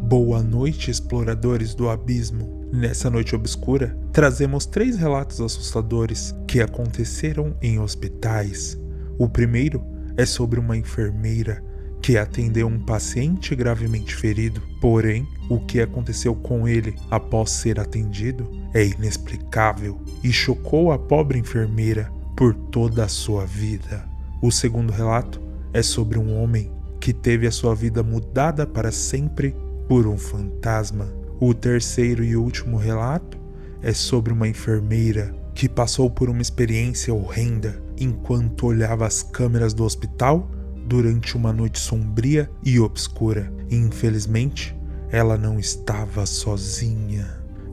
Boa noite, exploradores do abismo. Nessa noite obscura, trazemos 3 relatos assustadores que aconteceram em hospitais. O primeiro é sobre uma enfermeira que atendeu um paciente gravemente ferido. Porém, o que aconteceu com ele após ser atendido é inexplicável e chocou a pobre enfermeira por toda a sua vida. O segundo relato é sobre um homem que teve a sua vida mudada para sempre por um fantasma. O terceiro e último relato é sobre uma enfermeira que passou por uma experiência horrenda enquanto olhava as câmeras do hospital durante uma noite sombria e obscura. Infelizmente, ela não estava sozinha.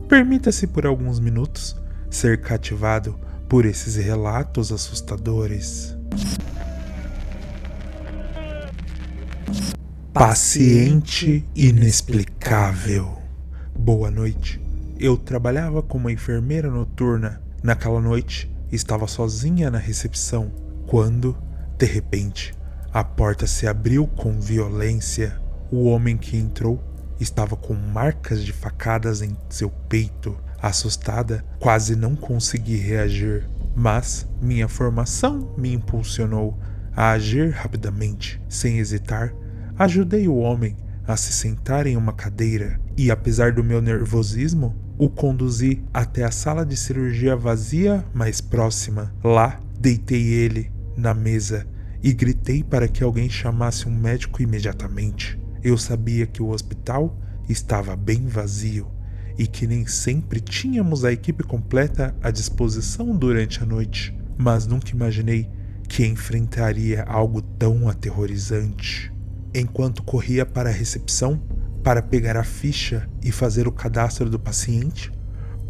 Permita-se por alguns minutos ser cativado por esses relatos assustadores. Paciente inexplicável. Boa noite. Eu trabalhava como enfermeira noturna. Naquela noite, estava sozinha na recepção, quando, de repente, a porta se abriu com violência. O homem que entrou estava com marcas de facadas em seu peito. Assustada, quase não consegui reagir, mas minha formação me impulsionou a agir rapidamente. Sem hesitar, ajudei o homem a se sentar em uma cadeira e, apesar do meu nervosismo, o conduzi até a sala de cirurgia vazia mais próxima. Lá, deitei ele na mesa e gritei para que alguém chamasse um médico imediatamente. Eu sabia que o hospital estava bem vazio e que nem sempre tínhamos a equipe completa à disposição durante a noite, mas nunca imaginei que enfrentaria algo tão aterrorizante. Enquanto corria para a recepção para pegar a ficha e fazer o cadastro do paciente,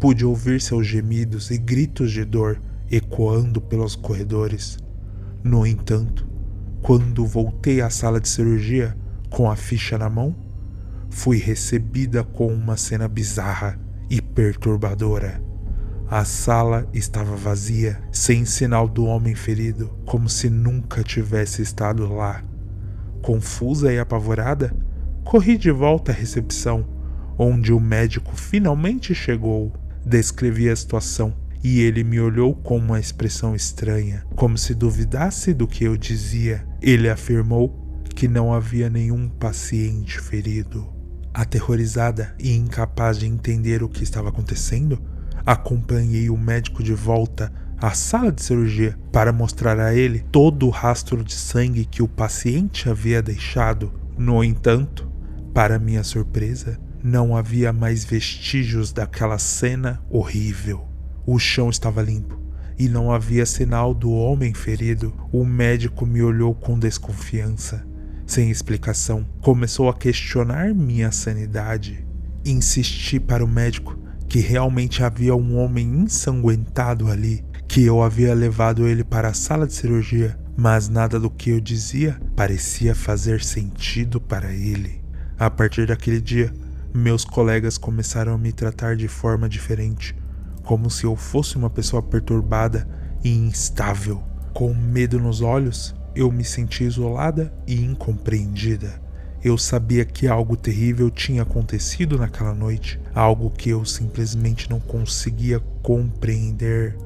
pude ouvir seus gemidos e gritos de dor ecoando pelos corredores. No entanto, quando voltei à sala de cirurgia com a ficha na mão, fui recebida com uma cena bizarra e perturbadora. A sala estava vazia, sem sinal do homem ferido, como se nunca tivesse estado lá. Confusa e apavorada, corri de volta à recepção, onde o médico finalmente chegou. Descrevi a situação e ele me olhou com uma expressão estranha, como se duvidasse do que eu dizia. Ele afirmou que não havia nenhum paciente ferido. Aterrorizada e incapaz de entender o que estava acontecendo, acompanhei o médico de volta à sala de cirurgia para mostrar a ele todo o rastro de sangue que o paciente havia deixado. No entanto, para minha surpresa, não havia mais vestígios daquela cena horrível. O chão estava limpo e não havia sinal do homem ferido. O médico me olhou com desconfiança. Sem explicação, começou a questionar minha sanidade. Insisti para o médico que realmente havia um homem ensanguentado ali, que eu havia levado ele para a sala de cirurgia, mas nada do que eu dizia parecia fazer sentido para ele. A partir daquele dia, meus colegas começaram a me tratar de forma diferente, como se eu fosse uma pessoa perturbada e instável. Com medo nos olhos, eu me senti isolada e incompreendida. Eu sabia que algo terrível tinha acontecido naquela noite, algo que eu simplesmente não conseguia compreender.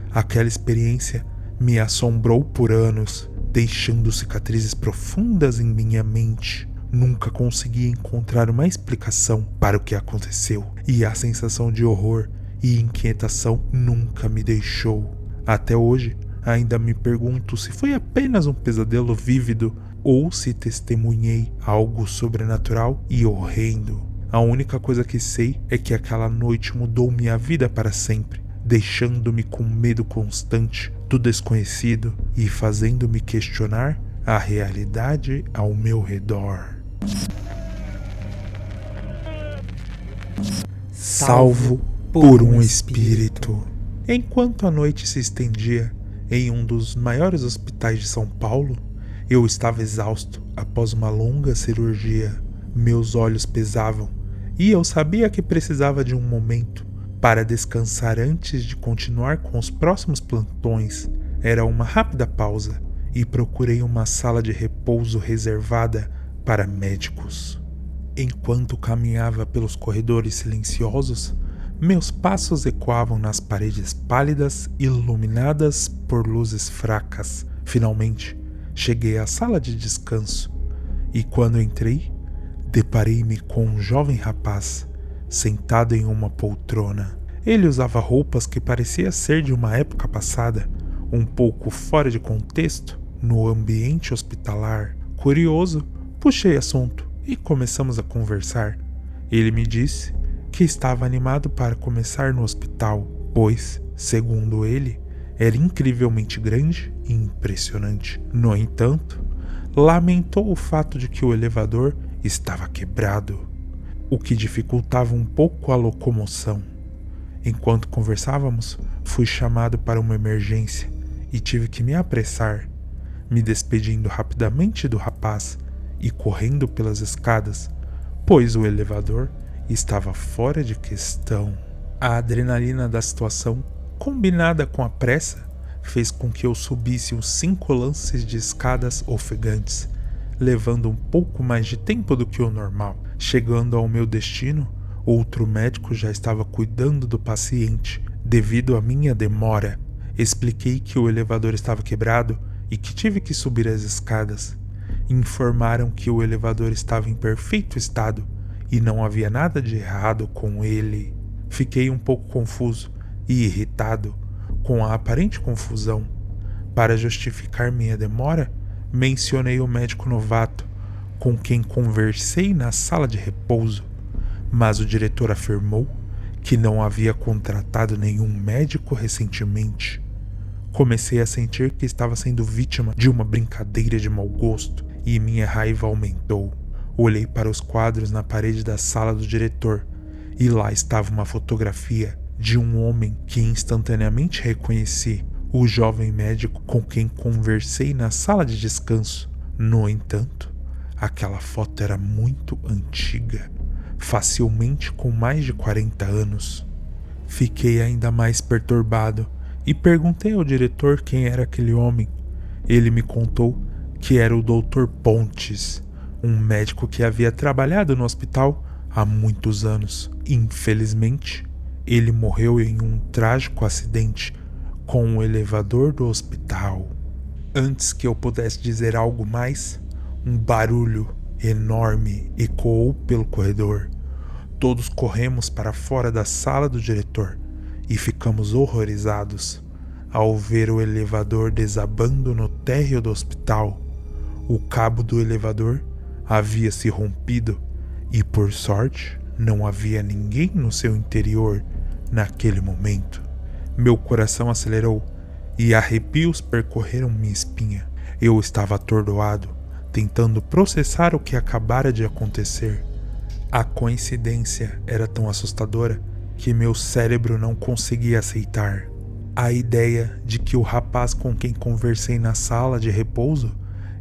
Aquela experiência me assombrou por anos, deixando cicatrizes profundas em minha mente. Nunca consegui encontrar uma explicação para o que aconteceu, e a sensação de horror e inquietação nunca me deixou. Até hoje, ainda me pergunto se foi apenas um pesadelo vívido ou se testemunhei algo sobrenatural e horrendo. A única coisa que sei é que aquela noite mudou minha vida para sempre, deixando-me com medo constante do desconhecido e fazendo-me questionar a realidade ao meu redor. Salvo por um espírito. Enquanto a noite se estendia em um dos maiores hospitais de São Paulo, eu estava exausto após uma longa cirurgia. Meus olhos pesavam e eu sabia que precisava de um momento para descansar antes de continuar com os próximos plantões. Era uma rápida pausa e procurei uma sala de repouso reservada para médicos. Enquanto caminhava pelos corredores silenciosos, meus passos ecoavam nas paredes pálidas, iluminadas por luzes fracas. Finalmente, cheguei à sala de descanso e, quando entrei, deparei-me com um jovem rapaz sentado em uma poltrona. Ele usava roupas que parecia ser de uma época passada, um pouco fora de contexto no ambiente hospitalar. Curioso, puxei assunto e começamos a conversar. Ele me disse que estava animado para começar no hospital, pois, segundo ele, era incrivelmente grande e impressionante. No entanto, lamentou o fato de que o elevador estava quebrado, o que dificultava um pouco a locomoção. Enquanto conversávamos, fui chamado para uma emergência e tive que me apressar, me despedindo rapidamente do rapaz e correndo pelas escadas, pois o elevador estava fora de questão. A adrenalina da situação, combinada com a pressa, fez com que eu subisse uns 5 lances de escadas ofegantes, levando um pouco mais de tempo do que o normal. Chegando ao meu destino, outro médico já estava cuidando do paciente. Devido à minha demora, expliquei que o elevador estava quebrado e que tive que subir as escadas. Informaram que o elevador estava em perfeito estado e não havia nada de errado com ele. Fiquei um pouco confuso e irritado com a aparente confusão. Para justificar minha demora, mencionei o médico novato com quem conversei na sala de repouso, mas o diretor afirmou que não havia contratado nenhum médico recentemente. Comecei a sentir que estava sendo vítima de uma brincadeira de mau gosto e minha raiva aumentou. Olhei para os quadros na parede da sala do diretor e lá estava uma fotografia de um homem que instantaneamente reconheci, o jovem médico com quem conversei na sala de descanso. No entanto, aquela foto era muito antiga, facilmente com mais de 40 anos. Fiquei ainda mais perturbado e perguntei ao diretor quem era aquele homem. Ele me contou que era o Dr. Pontes, um médico que havia trabalhado no hospital há muitos anos. Infelizmente, ele morreu em um trágico acidente com o elevador do hospital. Antes que eu pudesse dizer algo mais, um barulho enorme ecoou pelo corredor. Todos corremos para fora da sala do diretor e ficamos horrorizados ao ver o elevador desabando no térreo do hospital. O cabo do elevador havia se rompido e, por sorte, não havia ninguém no seu interior naquele momento. Meu coração acelerou e arrepios percorreram minha espinha. Eu estava atordoado, tentando processar o que acabara de acontecer. A coincidência era tão assustadora que meu cérebro não conseguia aceitar. A ideia de que o rapaz com quem conversei na sala de repouso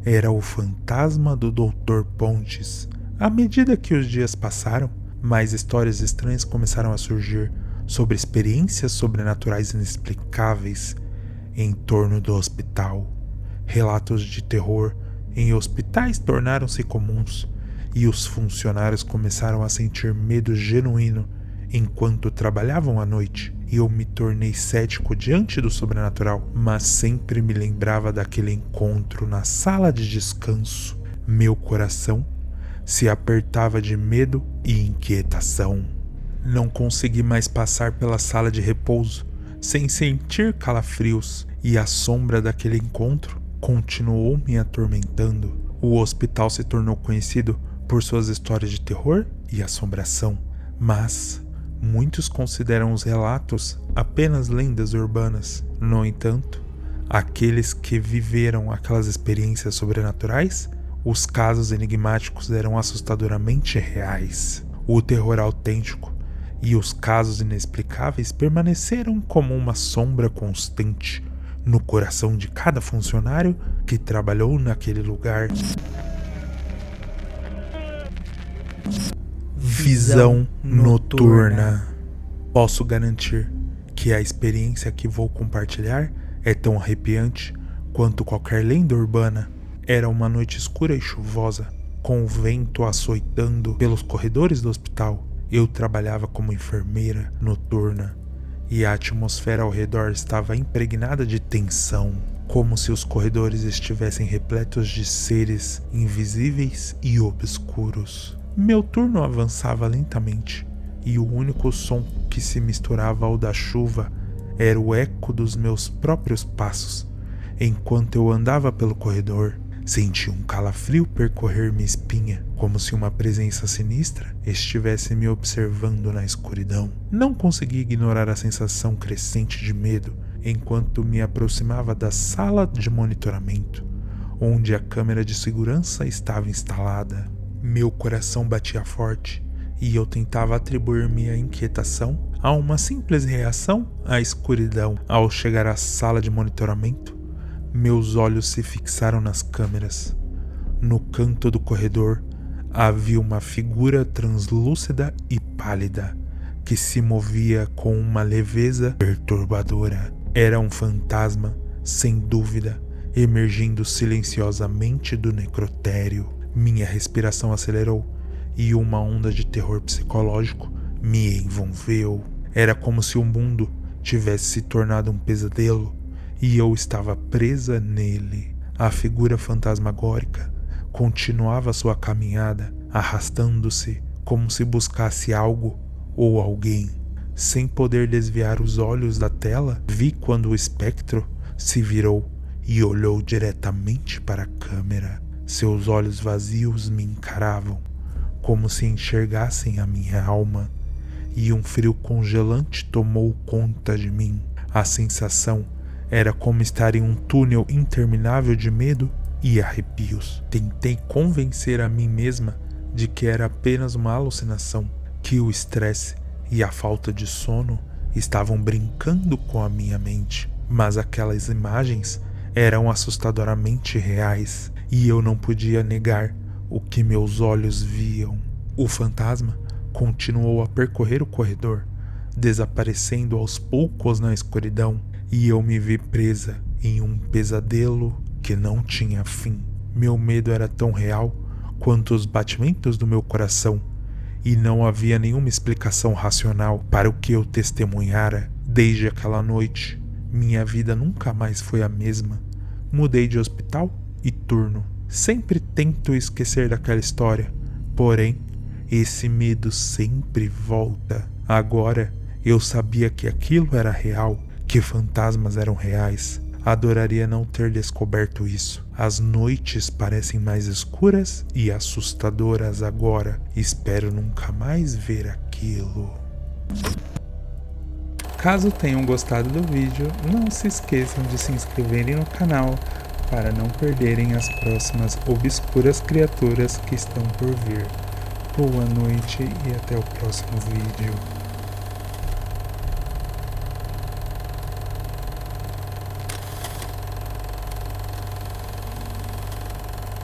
era o fantasma do Dr. Pontes. À medida que os dias passaram, mais histórias estranhas começaram a surgir sobre experiências sobrenaturais inexplicáveis em torno do hospital. Relatos de terror em hospitais tornaram-se comuns e os funcionários começaram a sentir medo genuíno enquanto trabalhavam à noite. Eu me tornei cético diante do sobrenatural, mas sempre me lembrava daquele encontro na sala de descanso. Meu coração se apertava de medo e inquietação. Não consegui mais passar pela sala de repouso sem sentir calafrios, e a sombra daquele encontro continuou me atormentando. O hospital se tornou conhecido por suas histórias de terror e assombração, mas muitos consideram os relatos apenas lendas urbanas. No entanto, aqueles que viveram aquelas experiências sobrenaturais, os casos enigmáticos eram assustadoramente reais. O terror autêntico e os casos inexplicáveis permaneceram como uma sombra constante no coração de cada funcionário que trabalhou naquele lugar. Visão noturna. Posso garantir que a experiência que vou compartilhar é tão arrepiante quanto qualquer lenda urbana. Era uma noite escura e chuvosa, com o vento açoitando pelos corredores do hospital. Eu trabalhava como enfermeira noturna e a atmosfera ao redor estava impregnada de tensão, como se os corredores estivessem repletos de seres invisíveis e obscuros. Meu turno avançava lentamente e o único som que se misturava ao da chuva era o eco dos meus próprios passos. Enquanto eu andava pelo corredor, senti um calafrio percorrer minha espinha, como se uma presença sinistra estivesse me observando na escuridão. Não consegui ignorar a sensação crescente de medo enquanto me aproximava da sala de monitoramento, onde a câmera de segurança estava instalada. Meu coração batia forte e eu tentava atribuir minha inquietação a uma simples reação à escuridão. Ao chegar à sala de monitoramento, meus olhos se fixaram nas câmeras. No canto do corredor havia uma figura translúcida e pálida que se movia com uma leveza perturbadora. Era um fantasma, sem dúvida, emergindo silenciosamente do necrotério. Minha respiração acelerou e uma onda de terror psicológico me envolveu. Era como se o mundo tivesse se tornado um pesadelo e eu estava presa nele. A figura fantasmagórica continuava sua caminhada, arrastando-se como se buscasse algo ou alguém. Sem poder desviar os olhos da tela, vi quando o espectro se virou e olhou diretamente para a câmera. Seus olhos vazios me encaravam, como se enxergassem a minha alma, e um frio congelante tomou conta de mim. A sensação era como estar em um túnel interminável de medo e arrepios. Tentei convencer a mim mesma de que era apenas uma alucinação, que o estresse e a falta de sono estavam brincando com a minha mente, mas aquelas imagens eram assustadoramente reais e eu não podia negar o que meus olhos viam. O fantasma continuou a percorrer o corredor, desaparecendo aos poucos na escuridão, e eu me vi presa em um pesadelo que não tinha fim. Meu medo era tão real quanto os batimentos do meu coração, e não havia nenhuma explicação racional para o que eu testemunhara. Desde aquela noite, minha vida nunca mais foi a mesma. Mudei de hospital e turno. Sempre tento esquecer daquela história, porém, esse medo sempre volta. Agora, eu sabia que aquilo era real, que fantasmas eram reais. Adoraria não ter descoberto isso. As noites parecem mais escuras e assustadoras agora. Espero nunca mais ver aquilo. Caso tenham gostado do vídeo, não se esqueçam de se inscreverem no canal para não perderem as próximas obscuras criaturas que estão por vir. Boa noite e até o próximo vídeo.